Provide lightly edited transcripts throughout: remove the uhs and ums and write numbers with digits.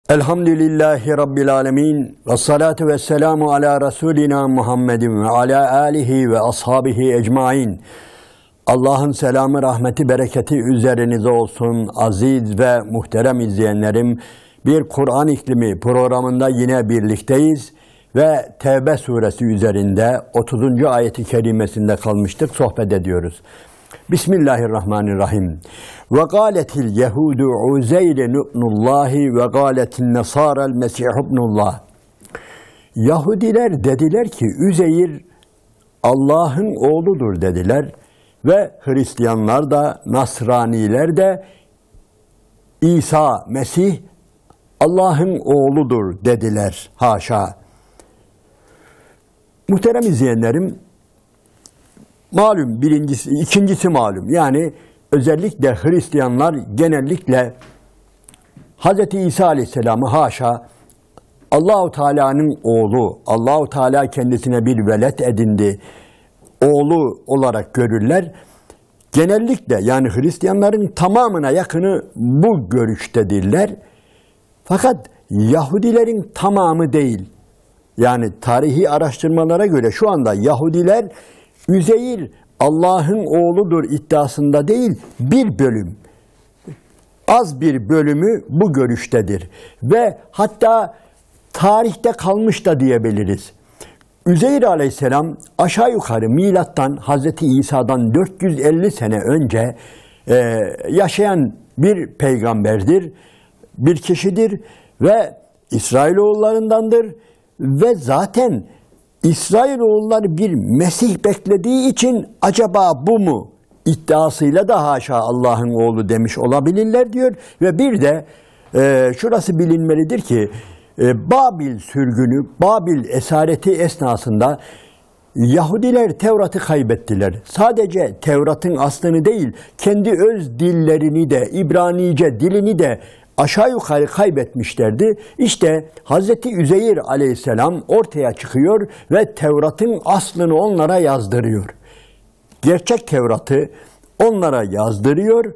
Elhamdülillahi Rabbil alemin ve salatu ve selamu ala Resulina Muhammedin ve ala alihi ve ashabihi ecmain. Allah'ın selamı, rahmeti, bereketi üzerinize olsun aziz ve muhterem izleyenlerim. Bir Kur'an İklimi programında yine birlikteyiz ve Tevbe suresi üzerinde 30. ayeti kerimesinde kalmıştık, sohbet ediyoruz. Bismillahirrahmanirrahim. Ve gâletil yehudu Uzeyr ibnullahi ve gâletin nesârel mesih ibnullah. Yahudiler dediler ki Üzeyr Allah'ın oğludur dediler ve Hristiyanlar da Nasraniler de İsa Mesih Allah'ın oğludur dediler. Haşa. Muhterem izleyenlerim, malum birincisi, ikincisi malum. Yani özellikle Hristiyanlar genellikle Hz. İsa Aleyhisselam'ı haşa Allah-u Teala'nın oğlu, Allah-u Teala kendisine bir velet edindi, oğlu olarak görürler. Genellikle yani Hristiyanların tamamına yakını bu görüştedirler. Fakat Yahudilerin tamamı değil. Yani tarihi araştırmalara göre şu anda Yahudiler Üzeyr Allah'ın oğludur iddiasında değil, bir bölüm, az bir bölümü bu görüştedir. Ve hatta tarihte kalmış da diyebiliriz. Üzeyr Aleyhisselam aşağı yukarı milattan Hazreti İsa'dan 450 sene önce yaşayan bir peygamberdir, bir kişidir ve İsrailoğullarındandır ve zaten İsrailoğulları bir Mesih beklediği için acaba bu mu iddiasıyla da haşa Allah'ın oğlu demiş olabilirler diyor. Ve bir de şurası bilinmelidir ki Babil sürgünü, Babil esareti esnasında Yahudiler Tevrat'ı kaybettiler. Sadece Tevrat'ın aslını değil, kendi öz dillerini de, İbranice dilini de aşağı yukarı kaybetmişlerdi. İşte Hz. Üzeyr Aleyhisselam ortaya çıkıyor ve Tevrat'ın aslını onlara yazdırıyor. Gerçek Tevrat'ı onlara yazdırıyor,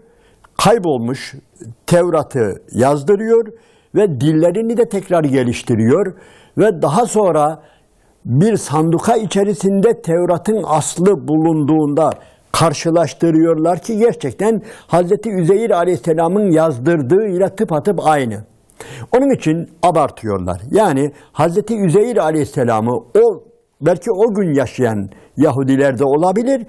kaybolmuş Tevrat'ı yazdırıyor ve dillerini de tekrar geliştiriyor ve daha sonra bir sanduka içerisinde Tevrat'ın aslı bulunduğunda karşılaştırıyorlar ki gerçekten Hz. Üzeyr Aleyhisselam'ın yazdırdığıyla tıpatıp aynı. Onun için abartıyorlar. Yani Hz. Üzeyr Aleyhisselam'ı belki o gün yaşayan Yahudilerde olabilir,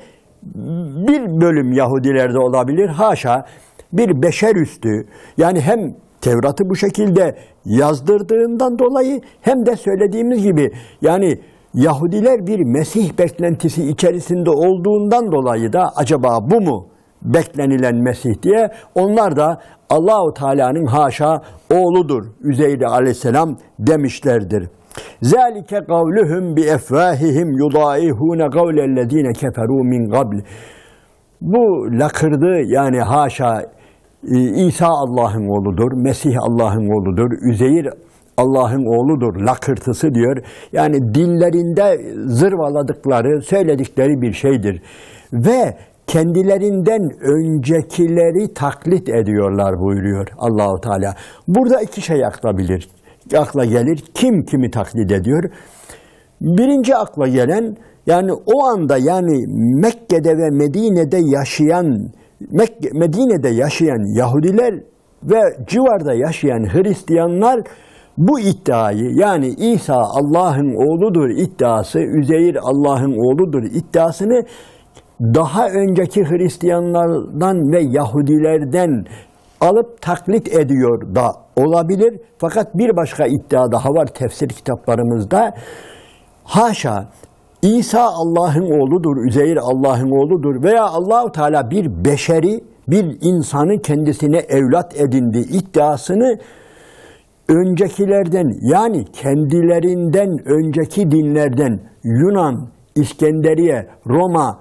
bir bölüm Yahudilerde olabilir. Haşa bir beşerüstü, yani hem Tevrat'ı bu şekilde yazdırdığından dolayı hem de söylediğimiz gibi yani Yahudiler bir Mesih beklentisi içerisinde olduğundan dolayı da acaba bu mu beklenilen Mesih diye onlar da Allah-u Teala'nın haşa oğludur Üzeyr Aleyhisselam demişlerdir. Zalike kavluhum bi efvahihim yudaihune kavlellezine keferu min qabl. Bu lakırdı yani haşa İsa Allah'ın oğludur, Mesih Allah'ın oğludur, Üzeyr Allah'ın oğludur lakırtısı diyor. Yani dillerinde zırvaladıkları, söyledikleri bir şeydir. Ve kendilerinden öncekileri taklit ediyorlar buyuruyor Allah-u Teala. Burada iki şey akla gelir. Kim kimi taklit ediyor? Birinci akla gelen, yani o anda yani Mekke'de ve Medine'de yaşayan Yahudiler ve civarda yaşayan Hristiyanlar bu iddiayı, yani İsa Allah'ın oğludur iddiası, Üzeyr Allah'ın oğludur iddiasını daha önceki Hristiyanlardan ve Yahudilerden alıp taklit ediyor da olabilir. Fakat bir başka iddia daha var tefsir kitaplarımızda. Haşa, İsa Allah'ın oğludur, Üzeyr Allah'ın oğludur veya Allah-u Teala bir beşeri, bir insanı kendisine evlat edindi iddiasını öncekilerden, yani kendilerinden önceki dinlerden Yunan, İskenderiye, Roma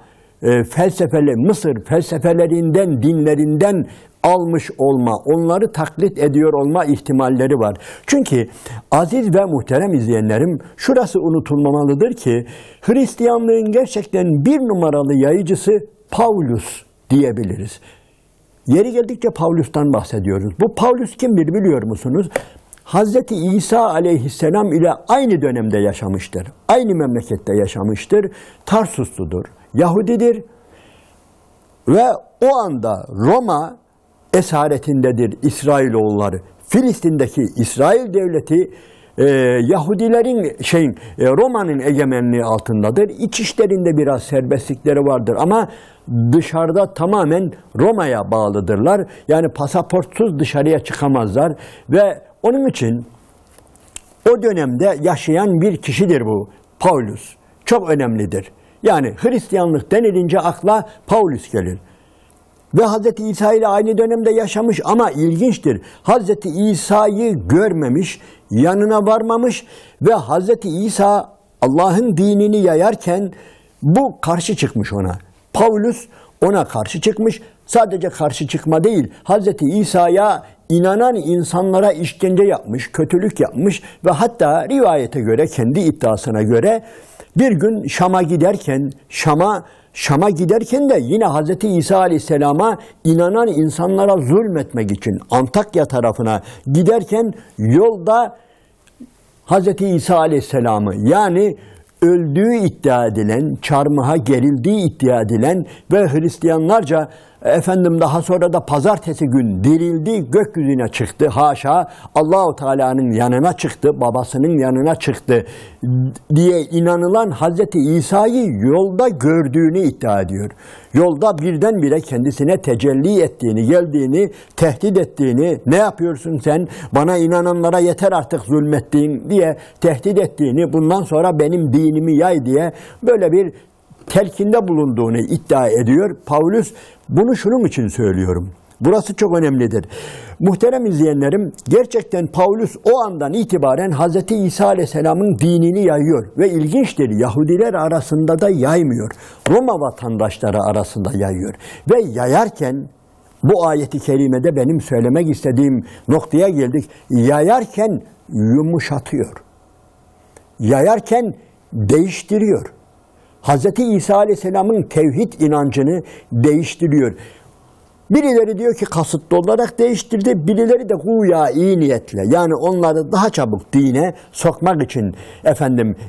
Mısır felsefelerinden, dinlerinden almış olma, onları taklit ediyor olma ihtimalleri var. Çünkü aziz ve muhterem izleyenlerim, şurası unutulmamalıdır ki Hristiyanlığın gerçekten bir numaralı yayıcısı Pavlus diyebiliriz. Yeri geldikçe Pavlus'tan bahsediyoruz. Bu Pavlus kimdir biliyor musunuz? Hazreti İsa aleyhisselam ile aynı dönemde yaşamıştır. Aynı memlekette yaşamıştır. Tarsusludur, Yahudidir ve o anda Roma esaretindedir İsrailoğulları. Filistin'deki İsrail devleti Yahudilerin Roma'nın egemenliği altındadır. İç işlerinde biraz serbestlikleri vardır ama dışarıda tamamen Roma'ya bağlıdırlar. Yani pasaportsuz dışarıya çıkamazlar ve onun için o dönemde yaşayan bir kişidir bu Paulus. Çok önemlidir. Yani Hristiyanlık denilince akla Paulus gelir. Ve Hz. İsa ile aynı dönemde yaşamış ama ilginçtir. Hz. İsa'yı görmemiş, yanına varmamış ve Hz. İsa Allah'ın dinini yayarken bu karşı çıkmış ona. Paulus ona karşı çıkmış. Sadece karşı çıkma değil, Hz. İsa'ya inanan insanlara işkence yapmış, kötülük yapmış ve hatta rivayete göre, kendi iddiasına göre bir gün Şam'a giderken de yine Hz. İsa Aleyhisselam'a inanan insanlara zulmetmek için Antakya tarafına giderken yolda Hz. İsa Aleyhisselam'ı, yani öldüğü iddia edilen, çarmıha gerildiği iddia edilen ve Hristiyanlarca daha sonra da pazartesi gün dirildi, gökyüzüne çıktı. Haşa, Allahu Teala'nın yanına çıktı, babasının yanına çıktı diye inanılan Hazreti İsa'yı yolda gördüğünü iddia ediyor. Yolda birdenbire kendisine tecelli ettiğini, geldiğini, tehdit ettiğini, ne yapıyorsun sen, bana inananlara yeter artık zulmettiğin diye tehdit ettiğini, bundan sonra benim dinimi yay diye böyle bir telkinde bulunduğunu iddia ediyor. Paulus, bunu şunun için söylüyorum. Burası çok önemlidir. Muhterem izleyenlerim, gerçekten Paulus o andan itibaren Hz. İsa Aleyhisselam'ın dinini yayıyor. Ve ilginçtir, Yahudiler arasında da yaymıyor. Roma vatandaşları arasında yayıyor. Ve yayarken, bu ayeti kerimede benim söylemek istediğim noktaya geldik. Yayarken yumuşatıyor. Yayarken değiştiriyor. Hz. İsa Aleyhisselam'ın tevhid inancını değiştiriyor. Birileri diyor ki kasıtlı olarak değiştirdi, birileri de güya iyi niyetle, yani onları daha çabuk dine sokmak için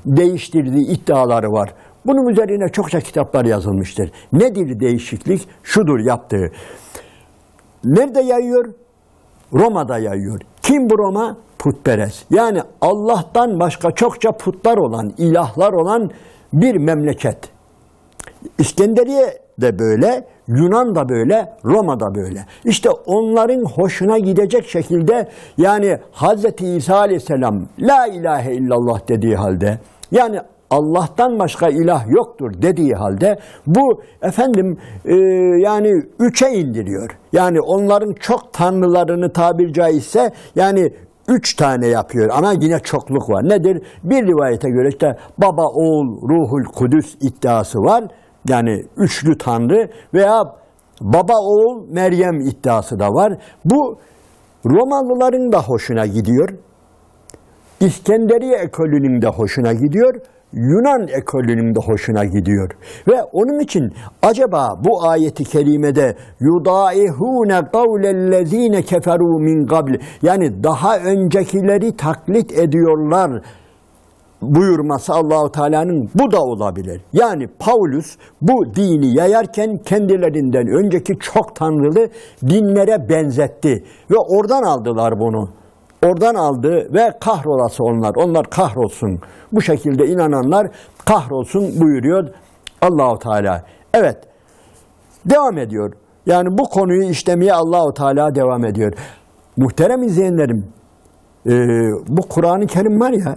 değiştirdiği iddiaları var. Bunun üzerine çokça kitaplar yazılmıştır. Nedir değişiklik? Şudur yaptığı. Nerede yayıyor? Roma'da yayıyor. Kim bu Roma? Putperest. Yani Allah'tan başka çokça putlar olan, ilahlar olan bir memleket. İskenderiye de böyle, Yunan da böyle, Roma da böyle. İşte onların hoşuna gidecek şekilde, yani Hz. İsa Aleyhisselam la ilahe illallah dediği halde, yani Allah'tan başka ilah yoktur dediği halde bu yani üçe indiriyor. Yani onların çok tanrılarını tabiri caizse yani 3 tane yapıyor ama yine çokluk var. Nedir? Bir rivayete göre işte Baba, Oğul, Ruhul Kudüs iddiası var. Yani üçlü tanrı veya Baba, Oğul, Meryem iddiası da var. Bu Romalıların da hoşuna gidiyor. İskenderiye ekolünün de hoşuna gidiyor. Yunan ekolünün de hoşuna gidiyor. Ve onun için acaba bu ayeti kerimede yudaihune kavlellezine keferu min qabl, yani daha öncekileri taklit ediyorlar buyurması Allahu Teala'nın, bu da olabilir. Yani Paulus bu dini yayarken kendilerinden önceki çok tanrılı dinlere benzetti ve oradan aldılar bunu. Oradan aldı ve kahrolası onlar. Onlar kahrolsun. Bu şekilde inananlar kahrolsun buyuruyor Allahu Teala. Evet. Devam ediyor. Yani bu konuyu işlemeye Allahu Teala devam ediyor. Muhterem izleyenlerim, bu Kur'an-ı Kerim var ya,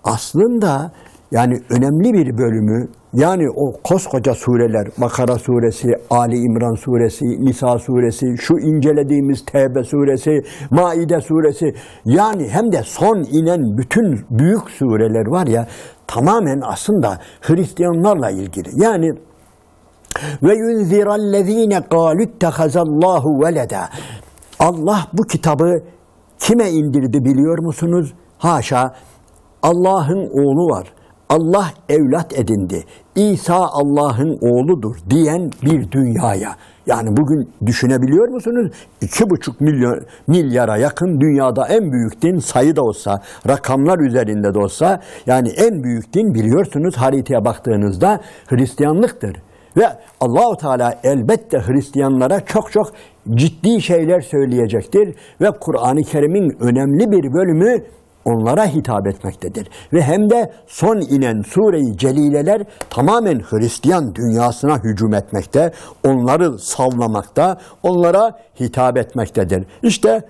aslında yani önemli bir bölümü, yani o koskoca sureler, Bakara suresi, Ali İmran suresi, Nisa suresi, şu incelediğimiz Tevbe suresi, Maide suresi, yani hem de son inen bütün büyük sureler var ya, tamamen aslında Hristiyanlarla ilgili. Yani ve yunzirallezine qalüttehazallahu veleda. Allah bu kitabı kime indirdi biliyor musunuz? Haşa, Allah'ın oğlu var. Allah evlat edindi. İsa Allah'ın oğludur diyen bir dünyaya. Yani bugün düşünebiliyor musunuz? 2,5 milyara yakın dünyada en büyük din, sayı da olsa, rakamlar üzerinde de olsa, yani en büyük din biliyorsunuz haritaya baktığınızda Hristiyanlıktır. Ve Allah-u Teala elbette Hristiyanlara çok çok ciddi şeyler söyleyecektir ve Kur'an-ı Kerim'in önemli bir bölümü onlara hitap etmektedir. Ve hem de son inen Sure-i Celileler tamamen Hristiyan dünyasına hücum etmekte, onları sallamakta, onlara hitap etmektedir. İşte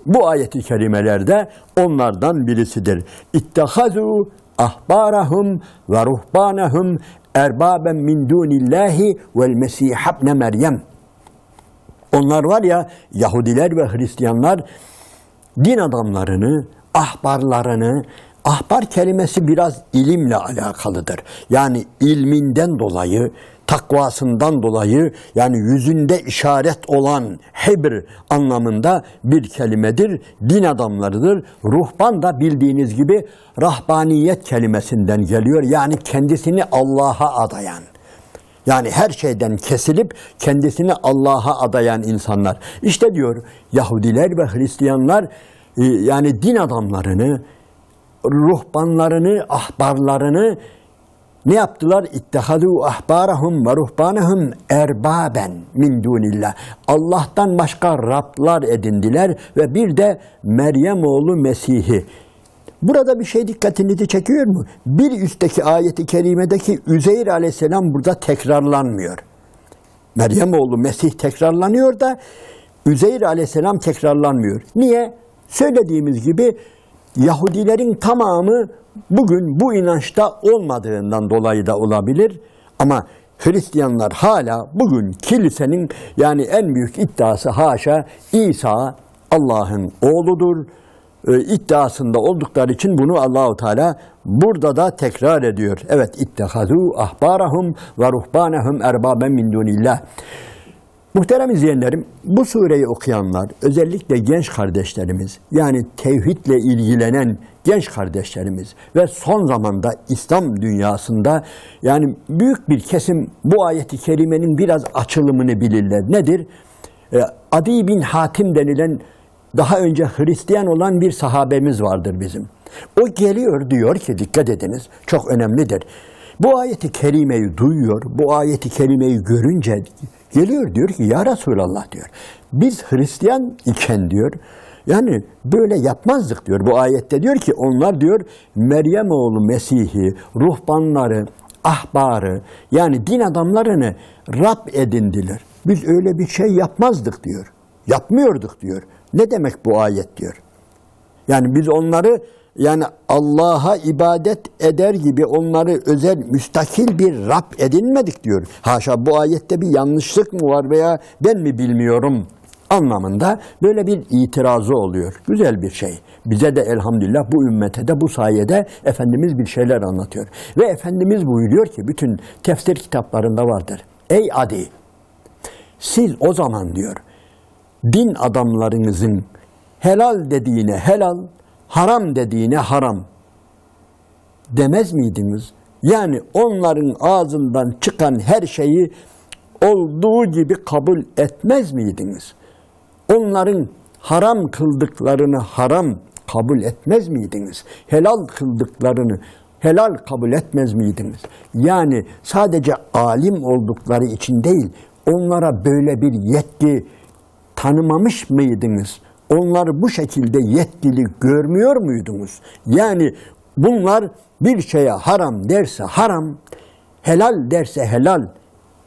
bu ayet-i kerimelerde onlardan birisidir. İttehazu ahbarahum ve ruhbanahum erbaben min dunillahi vel mesih ibne Meryem. Onlar var ya, Yahudiler ve Hristiyanlar din adamlarını, ahbarlarını, ahbar kelimesi biraz ilimle alakalıdır. Yani ilminden dolayı, takvasından dolayı, yani yüzünde işaret olan hebr anlamında bir kelimedir. Din adamlarıdır. Ruhban da bildiğiniz gibi rahbaniyet kelimesinden geliyor. Yani kendisini Allah'a adayan. Yani her şeyden kesilip kendisini Allah'a adayan insanlar. İşte diyor Yahudiler ve Hristiyanlar yani din adamlarını, ruhbanlarını, ahbarlarını ne yaptılar? İttehadû ahbârahum ve ruhbânahum erbâben min dûnillah. Allah'tan başka Rablar edindiler ve bir de Meryem oğlu Mesih'i. Burada bir şey dikkatinizi çekiyor mu? Bir üstteki ayeti kerimedeki Üzeyr aleyhisselam burada tekrarlanmıyor. Meryem oğlu Mesih tekrarlanıyor da Üzeyr aleyhisselam tekrarlanmıyor. Niye? Söylediğimiz gibi Yahudilerin tamamı bugün bu inançta olmadığından dolayı da olabilir. Ama Hristiyanlar hala bugün kilisenin yani en büyük iddiası haşa İsa Allah'ın oğludur iddiasında oldukları için bunu Allahu Teala burada da tekrar ediyor. Evet, ittehazû ahbârahum ve ruhbânahum erbâben min dûnillah. Muhterem izleyenlerim, bu sureyi okuyanlar, özellikle genç kardeşlerimiz, yani tevhidle ilgilenen genç kardeşlerimiz ve son zamanda İslam dünyasında yani büyük bir kesim bu ayeti kerimenin biraz açılımını bilirler. Nedir? Adi bin Hatim denilen daha önce Hristiyan olan bir sahabemiz vardır bizim. O geliyor diyor ki, dikkat ediniz, çok önemlidir. Bu ayeti kerimeyi duyuyor, bu ayeti kerimeyi görünce geliyor diyor ki ya Resulallah diyor. Biz Hristiyan iken diyor yani böyle yapmazdık diyor. Bu ayette diyor ki onlar diyor Meryem oğlu Mesih'i, ruhbanları, ahbarı yani din adamlarını Rab edindiler. Biz öyle bir şey yapmazdık diyor. Yapmıyorduk diyor. Ne demek bu ayet diyor. Yani biz onları yani Allah'a ibadet eder gibi onları özel, müstakil bir Rab edinmedik diyor. Haşa, bu ayette bir yanlışlık mı var veya ben mi bilmiyorum anlamında böyle bir itirazı oluyor. Güzel bir şey. Bize de elhamdülillah bu ümmete de bu sayede Efendimiz bir şeyler anlatıyor. Ve Efendimiz buyuruyor ki bütün tefsir kitaplarında vardır. Ey Adi! Siz o zaman diyor din adamlarınızın helal dediğine helal, haram dediğine haram demez miydiniz? Yani onların ağzından çıkan her şeyi olduğu gibi kabul etmez miydiniz? Onların haram kıldıklarını haram kabul etmez miydiniz? Helal kıldıklarını helal kabul etmez miydiniz? Yani sadece alim oldukları için değil, onlara böyle bir yetki tanımamış mıydınız? Onları bu şekilde yetkili görmüyor muydunuz? Yani bunlar bir şeye haram derse haram, helal derse helal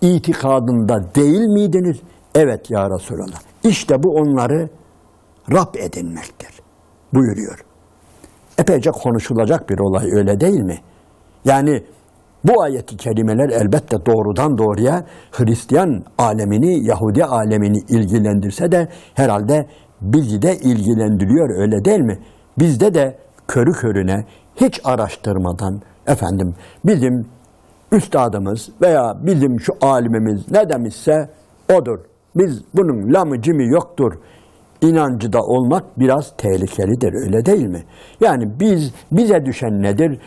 itikadında değil miydiniz? Evet ya Resulallah. İşte bu onları Rab edinmektir buyuruyor. Epeyce konuşulacak bir olay, öyle değil mi? Yani bu ayet-i kerimeler elbette doğrudan doğruya Hristiyan alemini, Yahudi alemini ilgilendirse de herhalde bizi de ilgilendiriyor, öyle değil mi? Bizde de körü körüne hiç araştırmadan efendim bizim üstadımız veya bizim şu alimimiz ne demişse odur. Biz bunun lamı cimi yoktur inancı da olmak biraz tehlikelidir, öyle değil mi? Yani bize düşen nedir?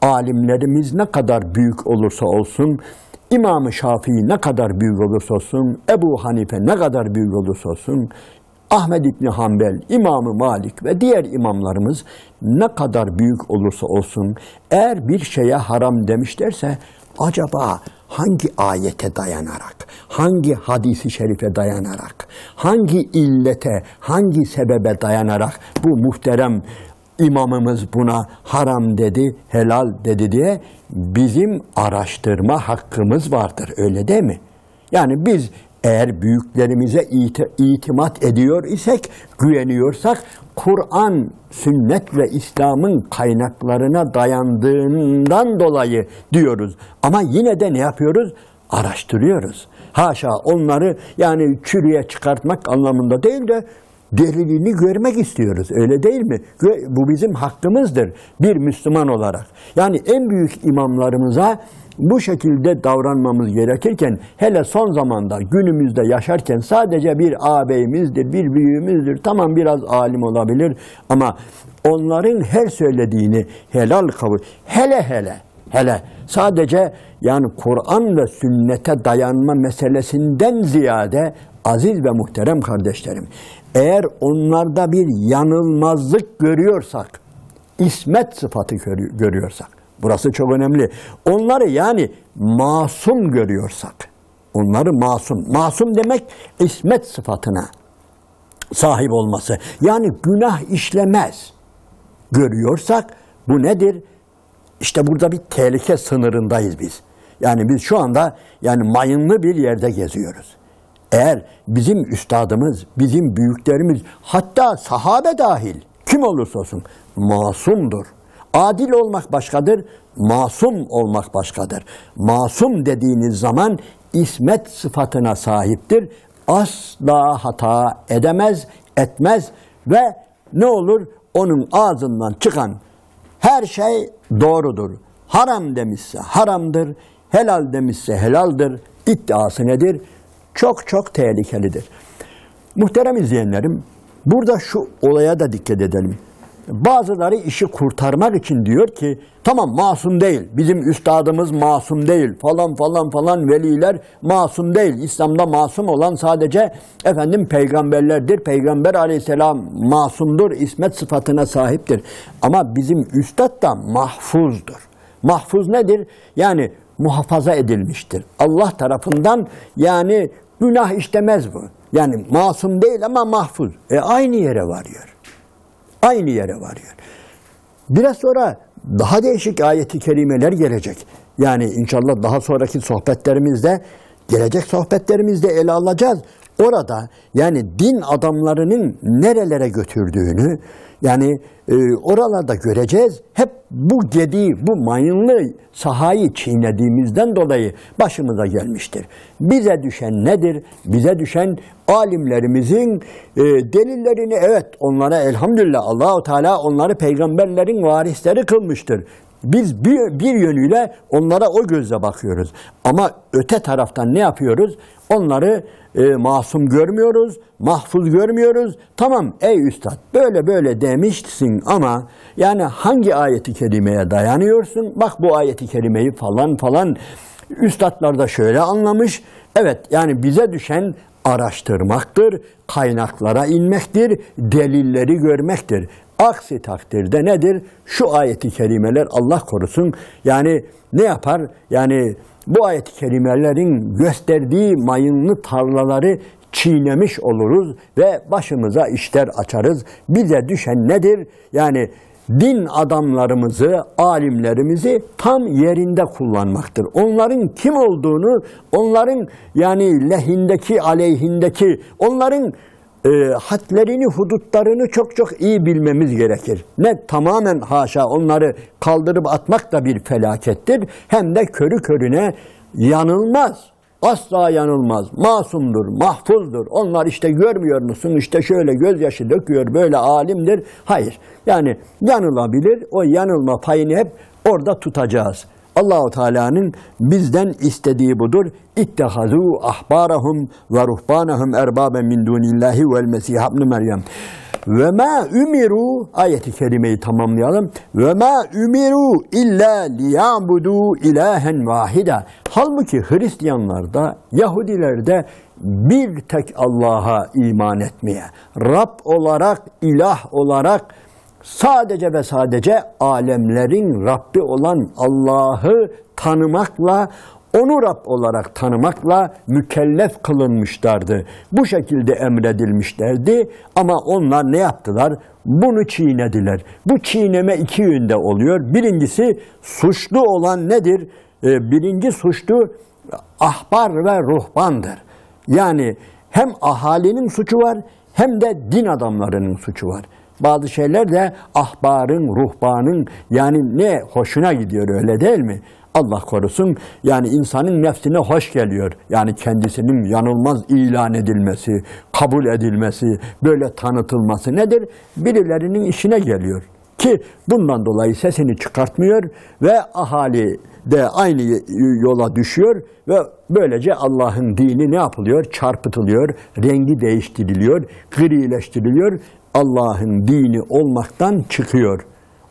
Alimlerimiz ne kadar büyük olursa olsun İmam-ı Şafii ne kadar büyük olursa olsun, Ebu Hanife ne kadar büyük olursa olsun, Ahmed İbni Hanbel, İmam-ı Malik ve diğer imamlarımız ne kadar büyük olursa olsun, eğer bir şeye haram demişlerse, acaba hangi ayete dayanarak, hangi hadisi şerife dayanarak, hangi illete, hangi sebebe dayanarak bu muhterem imamımız buna haram dedi, helal dedi diye bizim araştırma hakkımız vardır, öyle değil mi? Yani biz eğer büyüklerimize itimat ediyor isek, güveniyorsak, Kur'an, sünnet ve İslam'ın kaynaklarına dayandığından dolayı diyoruz. Ama yine de ne yapıyoruz? Araştırıyoruz. Haşa onları yani çürüye çıkartmak anlamında değil de delilini görmek istiyoruz. Öyle değil mi? Bu bizim hakkımızdır bir Müslüman olarak. Yani en büyük imamlarımıza bu şekilde davranmamız gerekirken, hele son zamanda günümüzde yaşarken sadece bir ağabeyimizdir, bir büyüğümüzdür. Tamam, biraz alim olabilir ama onların her söylediğini helal kabul. Hele sadece yani Kur'an ve sünnete dayanma meselesinden ziyade aziz ve muhterem kardeşlerim, eğer onlarda bir yanılmazlık görüyorsak, ismet sıfatı görüyorsak, burası çok önemli. Onları yani masum görüyorsak, onları masum demek ismet sıfatına sahip olması. Yani günah işlemez görüyorsak bu nedir? İşte burada bir tehlike sınırındayız biz. Yani biz şu anda yani mayınlı bir yerde geziyoruz. Eğer bizim üstadımız, bizim büyüklerimiz, hatta sahabe dahil kim olursa olsun masumdur. Adil olmak başkadır, masum olmak başkadır. Masum dediğiniz zaman ismet sıfatına sahiptir. Asla hata edemez, etmez ve ne olur? Onun ağzından çıkan her şey doğrudur. Haram demişse haramdır, helal demişse helaldir. İddiası nedir? Çok çok tehlikelidir. Muhterem izleyenlerim, burada şu olaya da dikkat edelim. Bazıları işi kurtarmak için diyor ki, tamam masum değil, bizim üstadımız masum değil, falan veliler masum değil. İslam'da masum olan sadece peygamberlerdir. Peygamber aleyhisselam masumdur, ismet sıfatına sahiptir. Ama bizim üstad da mahfuzdur. Mahfuz nedir? Yani muhafaza edilmiştir. Allah tarafından, yani günah işlemez bu. Yani masum değil ama mahfuz. Aynı yere varıyor. Aynı yere varıyor. Biraz sonra daha değişik ayet-i kerimeler gelecek. Yani inşallah daha sonraki sohbetlerimizde, gelecek sohbetlerimizde ele alacağız. Orada yani din adamlarının nerelere götürdüğünü, yani oralarda göreceğiz. Hep bu gediği, bu mayınlı sahayı çiğnediğimizden dolayı başımıza gelmiştir. Bize düşen nedir? Bize düşen alimlerimizin delillerini, evet onlara elhamdülillah Allah-u Teala onları peygamberlerin varisleri kılmıştır. Biz bir yönüyle onlara o gözle bakıyoruz. Ama öte taraftan ne yapıyoruz? Onları masum görmüyoruz, mahfuz görmüyoruz. Tamam ey üstad böyle demişsin ama yani hangi ayeti kerimeye dayanıyorsun? Bak bu ayeti kerimeyi falan üstadlar da şöyle anlamış. Evet yani bize düşen araştırmaktır, kaynaklara inmektir, delilleri görmektir. Aksi takdirde nedir? Şu ayeti kerimeler Allah korusun yani ne yapar? Yani bu ayet-i kerimelerin gösterdiği mayınlı tarlaları çiğnemiş oluruz ve başımıza işler açarız. Bize düşen nedir? Yani din adamlarımızı, alimlerimizi tam yerinde kullanmaktır. Onların kim olduğunu, onların yani lehindeki, aleyhindeki, onların hadlerini, hudutlarını çok iyi bilmemiz gerekir. Ne tamamen haşa onları kaldırıp atmak da bir felakettir. Hem de körü körüne yanılmaz. Asla yanılmaz. Masumdur, mahfuzdur. Onlar işte görmüyor musun? İşte şöyle gözyaşı döküyor, böyle alimdir. Hayır. Yani yanılabilir. O yanılma payını hep orada tutacağız. Allah-u Teala'nın bizden istediği budur. İttehazû ahbârahum ve ruhbânahum erbâben min dûnillâhi vel mesîh ibn Meryem. Ve ma ümiru, ayeti kerimeyi tamamlayalım. Ve ma ümiru illa liyabudu ilahen vahida. Halbuki Hristiyanlarda, Yahudilerde bir tek Allah'a iman etmeye, Rab olarak, ilah olarak sadece ve sadece alemlerin Rabbi olan Allah'ı tanımakla, onu Rab olarak tanımakla mükellef kılınmışlardı. Bu şekilde emredilmişlerdi ama onlar ne yaptılar? Bunu çiğnediler. Bu çiğneme iki yönde oluyor. Birincisi suçlu olan nedir? Birinci suçlu ahbar ve ruhbandır. Yani hem ahalinin suçu var hem de din adamlarının suçu var. Bazı şeyler de ahbarın, ruhbanın yani ne hoşuna gidiyor öyle değil mi? Allah korusun yani insanın nefsine hoş geliyor. Yani kendisinin yanılmaz ilan edilmesi, kabul edilmesi, böyle tanıtılması nedir? Birilerinin işine geliyor. Ki bundan dolayı sesini çıkartmıyor ve ahali de aynı yola düşüyor ve böylece Allah'ın dini ne yapılıyor? Çarpıtılıyor, rengi değiştiriliyor, grileştiriliyor. Allah'ın dini olmaktan çıkıyor.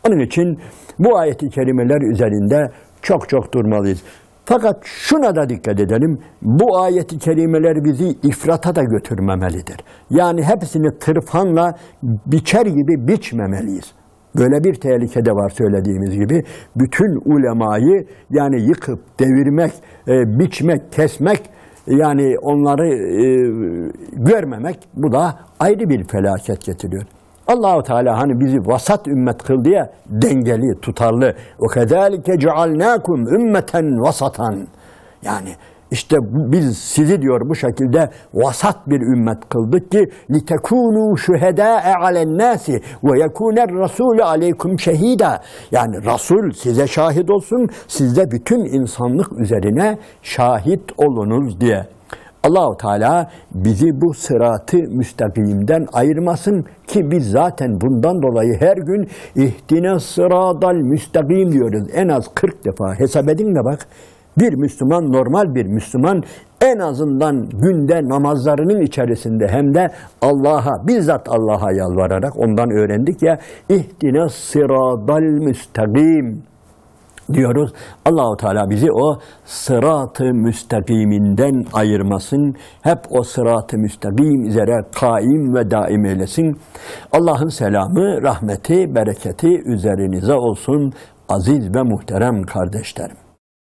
Onun için bu ayet-i kerimeler üzerinde çok durmalıyız. Fakat şuna da dikkat edelim, bu ayet-i kerimeler bizi ifrata da götürmemelidir. Yani hepsini tırpanla biçer gibi biçmemeliyiz. Böyle bir tehlike de var söylediğimiz gibi. Bütün ulemayı yani yıkıp, devirmek, biçmek, kesmek, yani onları görmemek, bu da ayrı bir felaket getiriyor. Allah-u Teala hani bizi vasat ümmet kıldı ya, dengeli, tutarlı. وَكَذَٰلِكَ جَعَلْنَاكُمْ ümmeten vasatan. Yani işte biz sizi diyor bu şekilde vasat bir ümmet kıldık ki لِتَكُونُوا شُهَدَاءَ عَلَى النَّاسِ وَيَكُونَ الرَّسُولُ عَلَيْكُمْ شَهِيدًا. Yani Resul size şahit olsun, siz de bütün insanlık üzerine şahit olunuz diye. Allah-u Teala bizi bu sırat-ı müstakimden ayırmasın ki biz zaten bundan dolayı her gün ihdine sıradal müstakim diyoruz. En az 40 defa hesap edin de bak. Bir Müslüman, normal bir Müslüman en azından günde namazlarının içerisinde hem de Allah'a, bizzat Allah'a yalvararak ondan öğrendik ya, ihdine sıradal müstakim diyoruz. Allah-u Teala bizi o sırat-ı müstakiminden ayırmasın. Hep o sırat-ı müstakim üzere kaim ve daim eylesin. Allah'ın selamı, rahmeti, bereketi üzerinize olsun aziz ve muhterem kardeşlerim.